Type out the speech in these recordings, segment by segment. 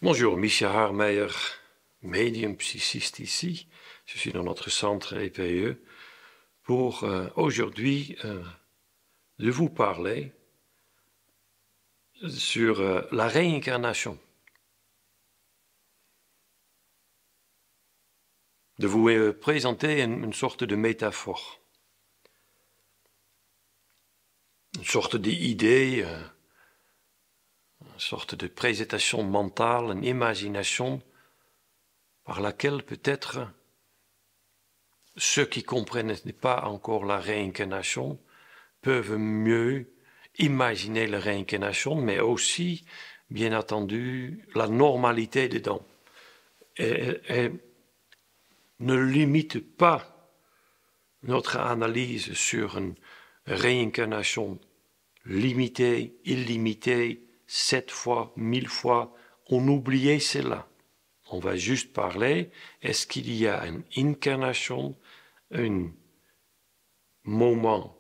Bonjour, Michel Haarmeijer, médium psychiste ici. Je suis dans notre centre EPE pour aujourd'hui de vous parler sur la réincarnation. De vous présenter une sorte de métaphore, une sorte d'idée, une sorte de présentation mentale, une imagination par laquelle peut-être ceux qui comprennent pas encore la réincarnation peuvent mieux imaginer la réincarnation, mais aussi, bien entendu, la normalité dedans. Et ne limite pas notre analyse sur une réincarnation limitée, illimitée, 7 fois, 1000 fois. On oubliait cela. On va juste parler, est-ce qu'il y a une incarnation, un moment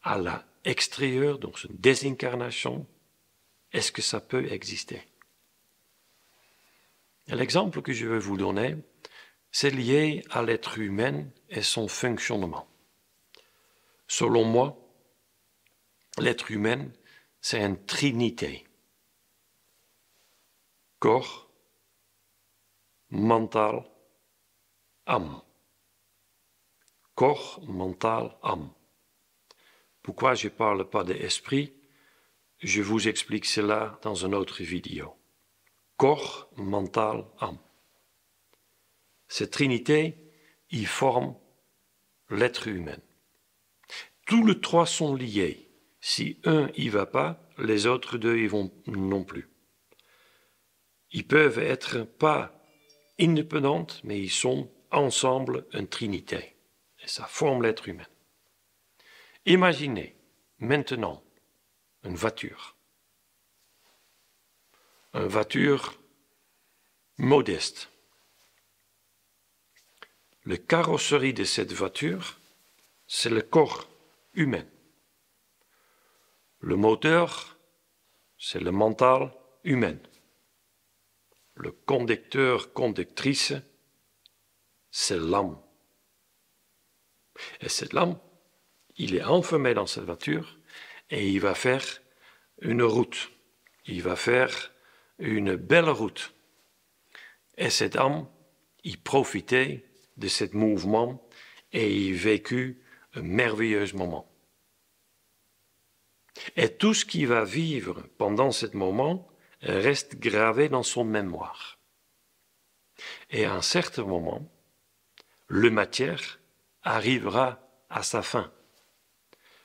à l'extérieur, donc une désincarnation, est-ce que ça peut exister? Et l'exemple que je vais vous donner, c'est lié à l'être humain et son fonctionnement. Selon moi, l'être humain, c'est une trinité. Corps, mental, âme. Corps, mental, âme. Pourquoi je ne parle pas d'esprit? Je vous explique cela dans une autre vidéo. Corps, mental, âme. Cette trinité, ils forment l'être humain. Tous les trois sont liés. Si un y va pas, les autres deux y vont non plus. Ils peuvent être pas indépendants, mais ils sont ensemble une trinité. Et ça forme l'être humain. Imaginez maintenant une voiture. Une voiture modeste. La carrosserie de cette voiture, c'est le corps humain. Le moteur, c'est le mental humain. Le conducteur, conductrice, c'est l'âme. Et cette âme, il est enfermé dans cette voiture et il va faire une route. Il va faire une belle route. Et cette âme, il profitait de ce mouvement et il vécut un merveilleux moment. Et tout ce qu'il va vivre pendant ce moment reste gravé dans son mémoire. Et à un certain moment, la matière arrivera à sa fin.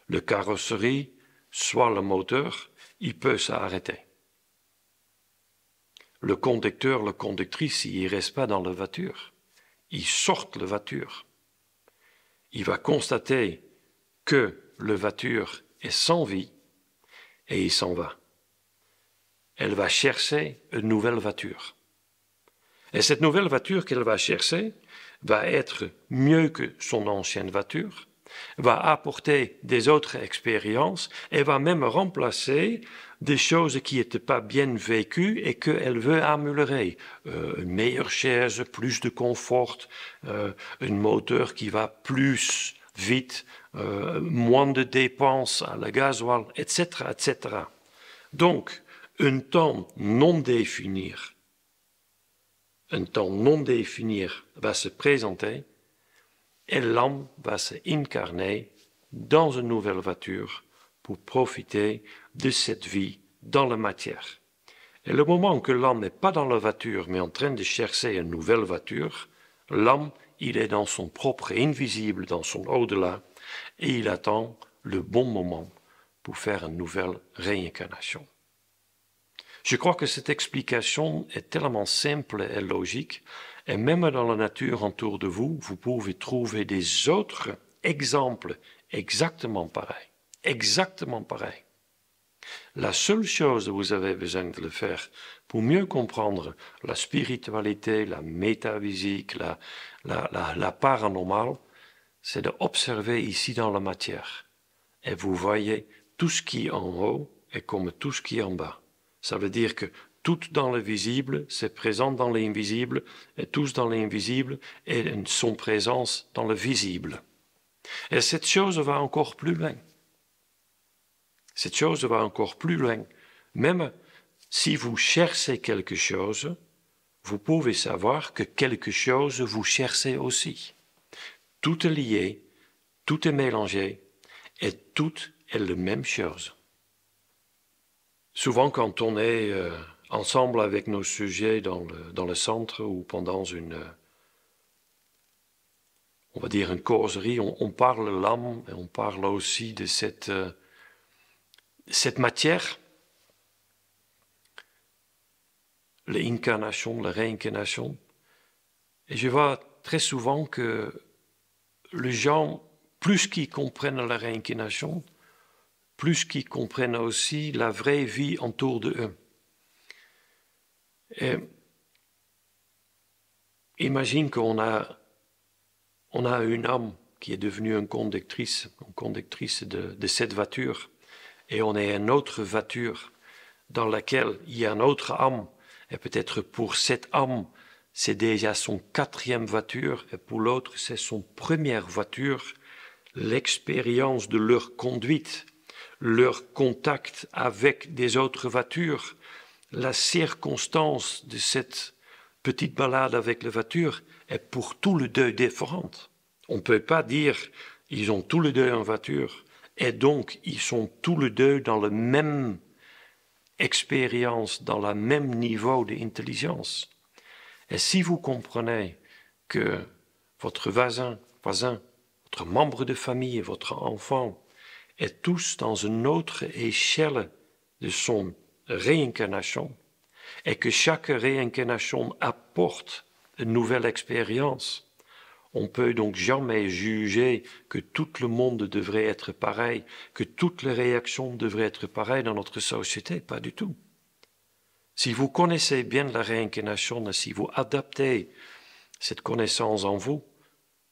Le carrosserie, soit le moteur, il peut s'arrêter. Le conducteur, la conductrice, il ne reste pas dans la voiture. Il sort de la voiture. Il va constater que la voiture est sans vie et il s'en va. Elle va chercher une nouvelle voiture. Et cette nouvelle voiture qu'elle va chercher va être mieux que son ancienne voiture, va apporter des autres expériences et va même remplacer des choses qui n'étaient pas bien vécues et qu'elle veut améliorer. Une meilleure chaise, plus de confort, un moteur qui va plus vite, moins de dépenses à la gasoil, etc., etc. Donc, un temps non défini va se présenter et l'âme va s'incarner dans une nouvelle voiture pour profiter de cette vie dans la matière. Et le moment que l'âme n'est pas dans la voiture mais en train de chercher une nouvelle voiture, l'âme, il est dans son propre invisible, dans son au-delà, et il attend le bon moment pour faire une nouvelle réincarnation. Je crois que cette explication est tellement simple et logique, et même dans la nature autour de vous, vous pouvez trouver des autres exemples exactement pareils. Exactement pareils. La seule chose que vous avez besoin de le faire pour mieux comprendre la spiritualité, la métaphysique, la paranormale, c'est d'observer ici dans la matière. Et vous voyez tout ce qui est en haut est comme tout ce qui est en bas. Ça veut dire que tout dans le visible, c'est présent dans l'invisible, et tous dans l'invisible, et son présence dans le visible. Et cette chose va encore plus loin. Cette chose va encore plus loin. Même si vous cherchez quelque chose, vous pouvez savoir que quelque chose vous cherchez aussi. Tout est lié, tout est mélangé, et tout est la même chose. Souvent, quand on est ensemble avec nos sujets dans le centre ou pendant on va dire une causerie, on parle l'âme et on parle aussi de cette matière, l'incarnation, la réincarnation. Et je vois très souvent que les gens, plus qu'ils comprennent la réincarnation, plus qu'ils comprennent aussi la vraie vie autour de eux. Et imagine qu'on a une âme qui est devenue une conductrice de cette voiture, et on est une autre voiture dans laquelle il y a une autre âme, et peut-être pour cette âme, c'est déjà son 4e voiture, et pour l'autre, c'est son première voiture. L'expérience de leur conduite, leur contact avec des autres voitures, la circonstance de cette petite balade avec la voiture est pour tous les deux différente. On ne peut pas dire ils ont tous les deux une voiture et donc ils sont tous les deux dans la même expérience, dans le même niveau d'intelligence. Et si vous comprenez que votre voisin, votre membre de famille, votre enfant, est tous dans une autre échelle de son réincarnation, et que chaque réincarnation apporte une nouvelle expérience, on peut donc jamais juger que tout le monde devrait être pareil, que toutes les réactions devraient être pareilles dans notre société, pas du tout. Si vous connaissez bien la réincarnation et si vous adaptez cette connaissance en vous,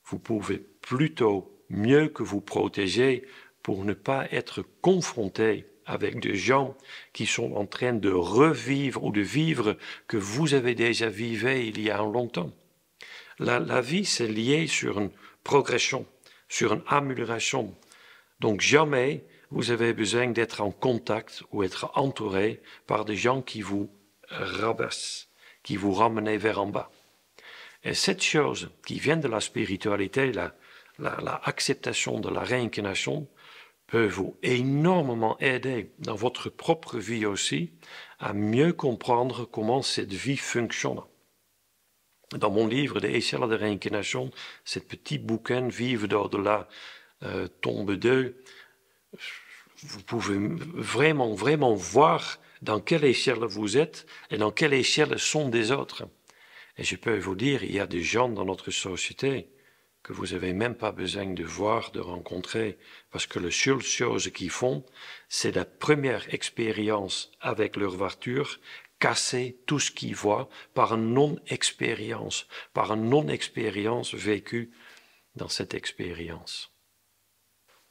vous pouvez plutôt mieux que vous protéger pour ne pas être confronté avec des gens qui sont en train de revivre ou de vivre que vous avez déjà vécu il y a longtemps. La vie, c'est lié sur une progression, sur une amélioration. Donc jamais vous avez besoin d'être en contact ou être entouré par des gens qui vous rabaissent, qui vous ramènent vers en bas. Et cette chose qui vient de la spiritualité, l'acceptation de la réincarnation, peut vous énormément aider dans votre propre vie aussi à mieux comprendre comment cette vie fonctionne. Dans mon livre des échelles de réincarnation, ce petit bouquin Vivre d'au-delà, tombe 2, vous pouvez vraiment voir dans quelle échelle vous êtes et dans quelle échelle sont des autres. Et je peux vous dire, il y a des gens dans notre société que vous n'avez même pas besoin de voir, de rencontrer, parce que la seule chose qu'ils font, c'est la première expérience avec leur voiture, casser tout ce qu'ils voient par une non-expérience vécue dans cette expérience.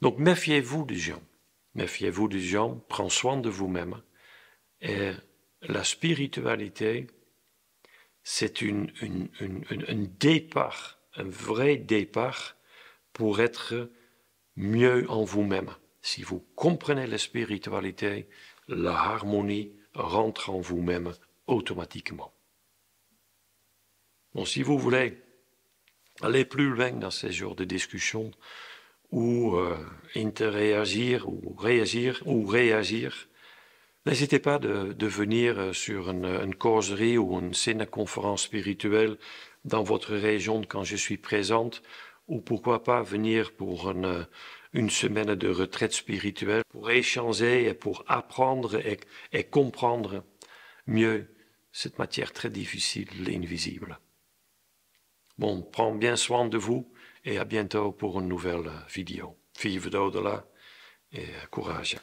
Donc méfiez-vous des gens, prenez soin de vous-même. Et la spiritualité, c'est un départ, un vrai départ pour être mieux en vous-même. Si vous comprenez la spiritualité, la harmonie rentre en vous-même automatiquement. Bon, si vous voulez aller plus loin dans ces genres de discussions, ou interagir, ou réagir, n'hésitez pas de venir sur une causerie ou une ciné-conférence spirituelle dans votre région quand je suis présente, ou pourquoi pas venir pour une semaine de retraite spirituelle pour échanger et pour apprendre et comprendre mieux cette matière très difficile, l'invisible. Bon, prends bien soin de vous et à bientôt pour une nouvelle vidéo. Vivre d'au-delà et courage.